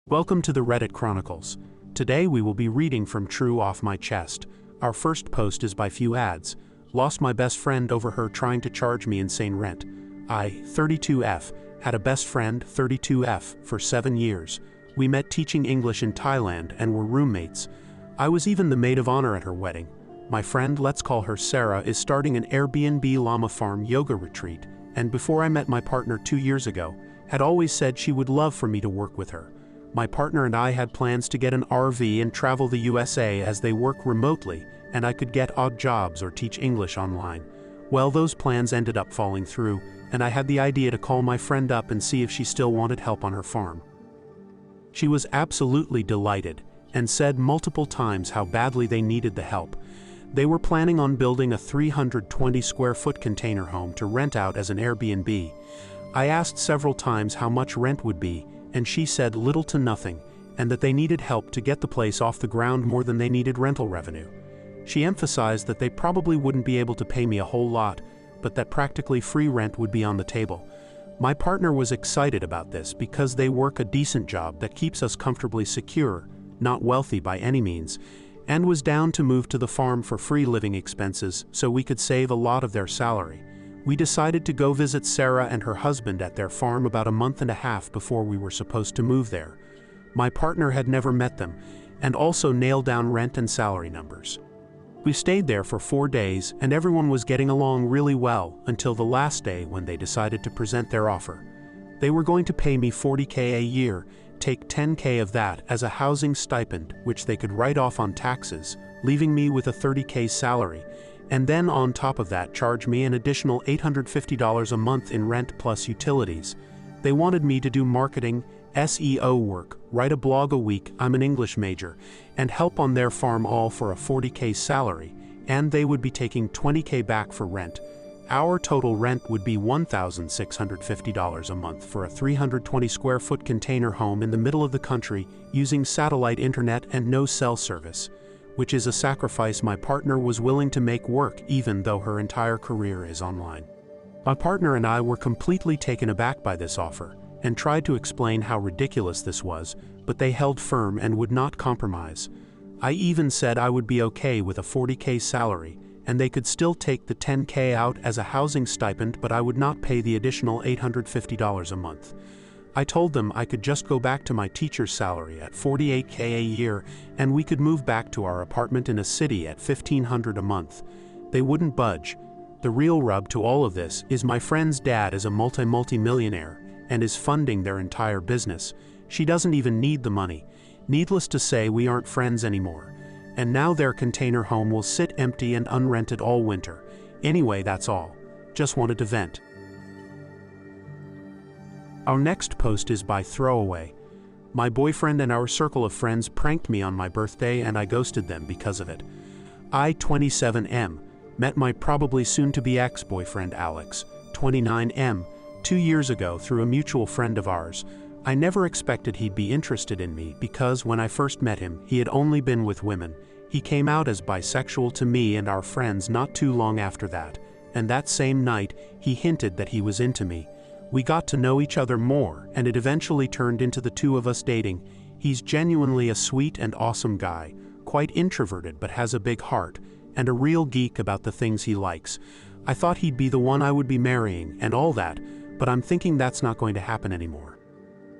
Welcome to the Reddit Chronicles. Today we will be reading from True Off My Chest. Our first post is by Few Ads. Lost my best friend over her trying to charge me insane rent. I, 32F, had a best friend, 32F, for 7 years. We met teaching English in Thailand and were roommates. I was even the maid of honor at her wedding. My friend, let's call her Sarah, is starting an Airbnb llama farm yoga retreat, and before I met my partner 2 years ago, had always said she would love for me to work with her. My partner and I had plans to get an RV and travel the USA as they work remotely, and I could get odd jobs or teach English online. Well, those plans ended up falling through, and I had the idea to call my friend up and see if she still wanted help on her farm. She was absolutely delighted, and said multiple times how badly they needed the help. They were planning on building a 320 square foot container home to rent out as an Airbnb. I asked several times how much rent would be, and she said little to nothing, and that they needed help to get the place off the ground more than they needed rental revenue. She emphasized that they probably wouldn't be able to pay me a whole lot, but that practically free rent would be on the table. My partner was excited about this because they work a decent job that keeps us comfortably secure, not wealthy by any means, and was down to move to the farm for free living expenses so we could save a lot of their salary. We decided to go visit Sarah and her husband at their farm about a month and a half before we were supposed to move there. My partner had never met them, and also nailed down rent and salary numbers. We stayed there for 4 days, and everyone was getting along really well until the last day when they decided to present their offer. They were going to pay me $40K a year, take $10K of that as a housing stipend, which they could write off on taxes, leaving me with a $30K salary, and then on top of that charge me an additional $850 a month in rent plus utilities. They wanted me to do marketing, SEO work, write a blog a week, I'm an English major, and help on their farm, all for a $40K salary, and they would be taking $20K back for rent. Our total rent would be $1,650 a month for a 320 square foot container home in the middle of the country using satellite internet and no cell service, which is a sacrifice my partner was willing to make work even though her entire career is online. My partner and I were completely taken aback by this offer and tried to explain how ridiculous this was, but they held firm and would not compromise. I even said I would be okay with a $40K salary and they could still take the $10K out as a housing stipend, but I would not pay the additional $850 a month. I told them I could just go back to my teacher's salary at $48K a year and we could move back to our apartment in a city at $1,500 a month. They wouldn't budge. The real rub to all of this is my friend's dad is a multi-millionaire and is funding their entire business. She doesn't even need the money. Needless to say, we aren't friends anymore. And now their container home will sit empty and unrented all winter. Anyway, that's all. Just wanted to vent. Our next post is by Throwaway. My boyfriend and our circle of friends pranked me on my birthday and I ghosted them because of it. I, 27M, met my probably soon-to-be ex-boyfriend Alex, 29M, 2 years ago through a mutual friend of ours. I never expected he'd be interested in me because when I first met him, he had only been with women. He came out as bisexual to me and our friends not too long after that, and that same night, he hinted that he was into me. We got to know each other more, and it eventually turned into the two of us dating. He's genuinely a sweet and awesome guy, quite introverted but has a big heart, and a real geek about the things he likes. I thought he'd be the one I would be marrying and all that, but I'm thinking that's not going to happen anymore.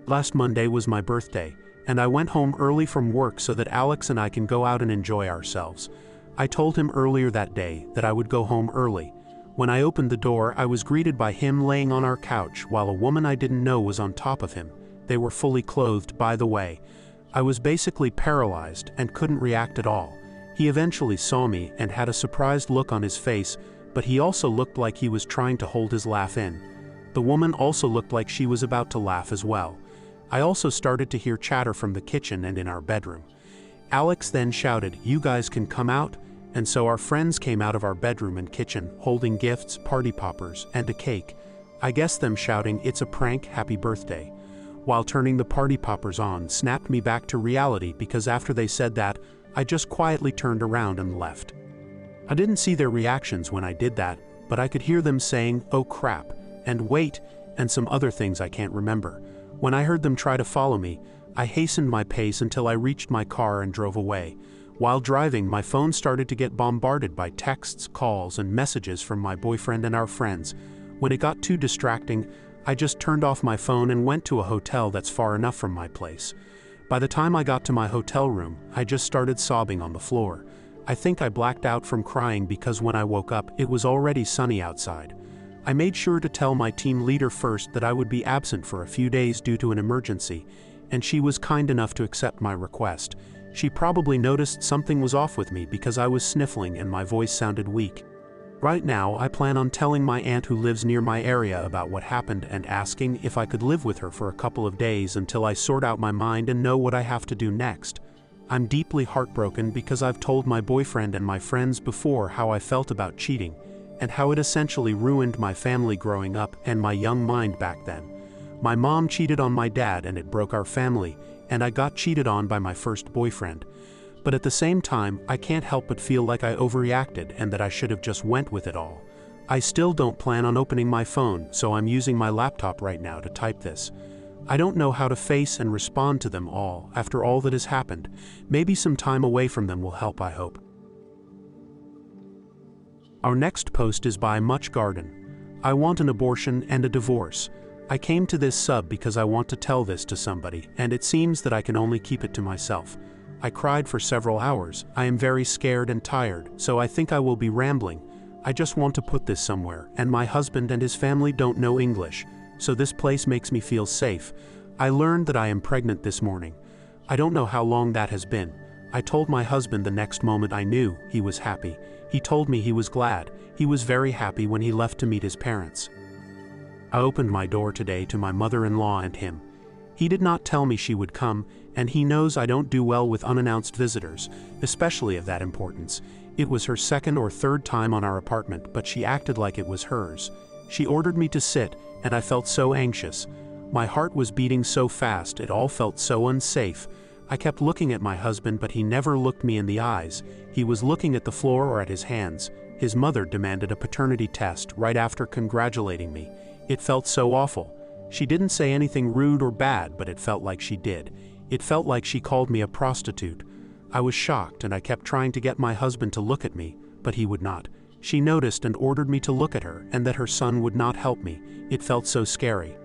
Last Monday was my birthday, and I went home early from work so that Alex and I can go out and enjoy ourselves. I told him earlier that day that I would go home early. When I opened the door, I was greeted by him laying on our couch while a woman I didn't know was on top of him. They were fully clothed, by the way. I was basically paralyzed and couldn't react at all. He eventually saw me and had a surprised look on his face, but he also looked like he was trying to hold his laugh in. The woman also looked like she was about to laugh as well. I also started to hear chatter from the kitchen and in our bedroom. Alex then shouted, "You guys can come out?" And so our friends came out of our bedroom and kitchen, holding gifts, party poppers, and a cake. I guessed them shouting, "It's a prank, happy birthday," while turning the party poppers on snapped me back to reality because after they said that, I just quietly turned around and left. I didn't see their reactions when I did that, but I could hear them saying, "Oh crap," and "wait," and some other things I can't remember. When I heard them try to follow me, I hastened my pace until I reached my car and drove away. While driving, my phone started to get bombarded by texts, calls, and messages from my boyfriend and our friends. When it got too distracting, I just turned off my phone and went to a hotel that's far enough from my place. By the time I got to my hotel room, I just started sobbing on the floor. I think I blacked out from crying because when I woke up, it was already sunny outside. I made sure to tell my team leader first that I would be absent for a few days due to an emergency, and she was kind enough to accept my request. She probably noticed something was off with me because I was sniffling and my voice sounded weak. Right now, I plan on telling my aunt who lives near my area about what happened and asking if I could live with her for a couple of days until I sort out my mind and know what I have to do next. I'm deeply heartbroken because I've told my boyfriend and my friends before how I felt about cheating, and how it essentially ruined my family growing up and my young mind back then. My mom cheated on my dad and it broke our family, and I got cheated on by my first boyfriend. But at the same time, I can't help but feel like I overreacted and that I should have just went with it all. I still don't plan on opening my phone, so I'm using my laptop right now to type this. I don't know how to face and respond to them all after all that has happened. Maybe some time away from them will help, I hope. Our next post is by Much Garden. I want an abortion and a divorce. I came to this sub because I want to tell this to somebody, and it seems that I can only keep it to myself. I cried for several hours. I am very scared and tired, so I think I will be rambling. I just want to put this somewhere, and my husband and his family don't know English, so this place makes me feel safe. I learned that I am pregnant this morning. I don't know how long that has been. I told my husband the next moment I knew. He was happy. He told me he was glad. He was very happy when he left to meet his parents. I opened my door today to my mother-in-law and him. He did not tell me she would come, and he knows I don't do well with unannounced visitors, especially of that importance. It was her second or third time on our apartment, but she acted like it was hers. She ordered me to sit, and I felt so anxious. My heart was beating so fast, it all felt so unsafe. I kept looking at my husband, but he never looked me in the eyes. He was looking at the floor or at his hands. His mother demanded a paternity test right after congratulating me. It felt so awful. She didn't say anything rude or bad, but it felt like she did. It felt like she called me a prostitute. I was shocked, and I kept trying to get my husband to look at me, but he would not. She noticed and ordered me to look at her, and that her son would not help me. It felt so scary.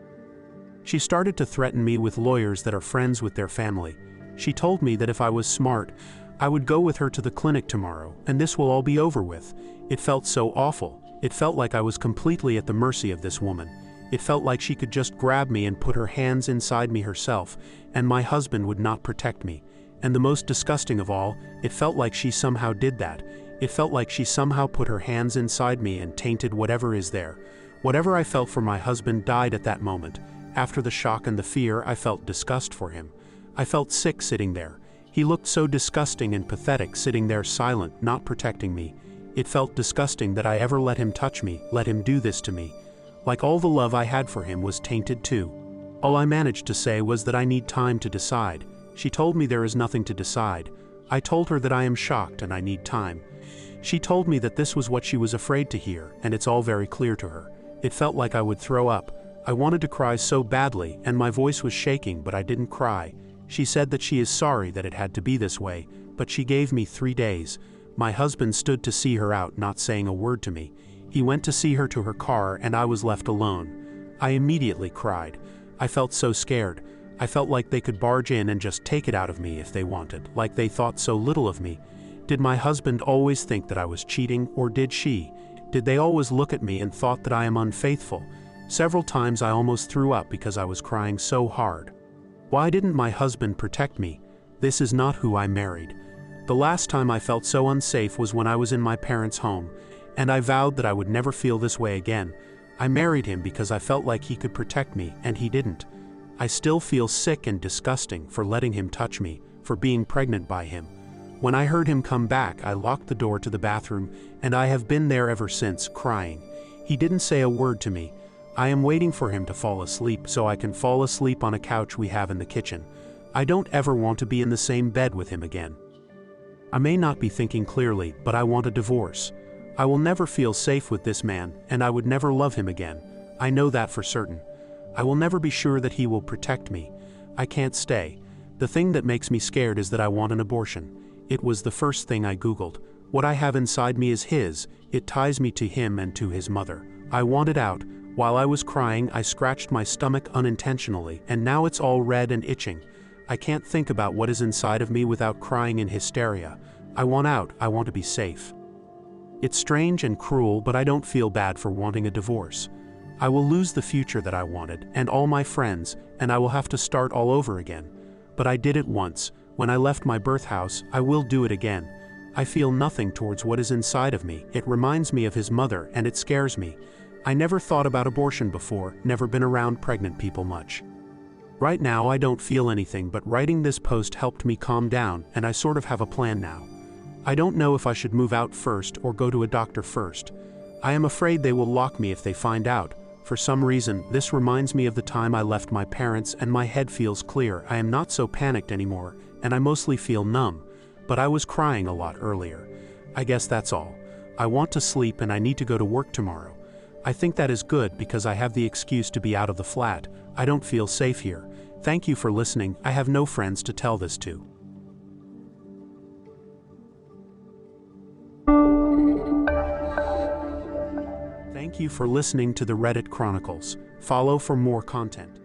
She started to threaten me with lawyers that are friends with their family. She told me that if I was smart, I would go with her to the clinic tomorrow, and this will all be over with. It felt so awful. It felt like I was completely at the mercy of this woman. It felt like she could just grab me and put her hands inside me herself, and my husband would not protect me. And the most disgusting of all, it felt like she somehow did that. It felt like she somehow put her hands inside me and tainted whatever is there. Whatever I felt for my husband died at that moment. After the shock and the fear, I felt disgust for him. I felt sick sitting there. He looked so disgusting and pathetic sitting there silent, not protecting me. It felt disgusting that I ever let him touch me, let him do this to me. Like all the love I had for him was tainted too. All I managed to say was that I need time to decide. She told me there is nothing to decide. I told her that I am shocked and I need time. She told me that this was what she was afraid to hear, and it's all very clear to her. It felt like I would throw up. I wanted to cry so badly, and my voice was shaking, but I didn't cry. She said that she is sorry that it had to be this way, but she gave me 3 days. My husband stood to see her out, not saying a word to me. He went to see her to her car, and I was left alone. I immediately cried. I felt so scared. I felt like they could barge in and just take it out of me if they wanted, like they thought so little of me. Did my husband always think that I was cheating, or did she? Did they always look at me and thought that I am unfaithful? Several times I almost threw up because I was crying so hard. Why didn't my husband protect me? This is not who I married. The last time I felt so unsafe was when I was in my parents' home, and I vowed that I would never feel this way again. I married him because I felt like he could protect me, and he didn't. I still feel sick and disgusting for letting him touch me, for being pregnant by him. When I heard him come back, I locked the door to the bathroom, and I have been there ever since, crying. He didn't say a word to me. I am waiting for him to fall asleep so I can fall asleep on a couch we have in the kitchen. I don't ever want to be in the same bed with him again. I may not be thinking clearly, but I want a divorce. I will never feel safe with this man, and I would never love him again. I know that for certain. I will never be sure that he will protect me. I can't stay. The thing that makes me scared is that I want an abortion. It was the first thing I Googled. What I have inside me is his. It ties me to him and to his mother. I want it out. While I was crying, I scratched my stomach unintentionally, and now it's all red and itching. I can't think about what is inside of me without crying in hysteria. I want out. I want to be safe. It's strange and cruel, but I don't feel bad for wanting a divorce. I will lose the future that I wanted, and all my friends, and I will have to start all over again. But I did it once. When I left my birth house, I will do it again. I feel nothing towards what is inside of me. It reminds me of his mother, and it scares me. I never thought about abortion before, never been around pregnant people much. Right now I don't feel anything, but writing this post helped me calm down, and I sort of have a plan now. I don't know if I should move out first or go to a doctor first. I am afraid they will lock me if they find out. For some reason, this reminds me of the time I left my parents, and my head feels clear. I am not so panicked anymore, and I mostly feel numb. But I was crying a lot earlier. I guess that's all. I want to sleep and I need to go to work tomorrow. I think that is good because I have the excuse to be out of the flat. I don't feel safe here. Thank you for listening. I have no friends to tell this to. Thank you for listening to the Reddit Chronicles. Follow for more content.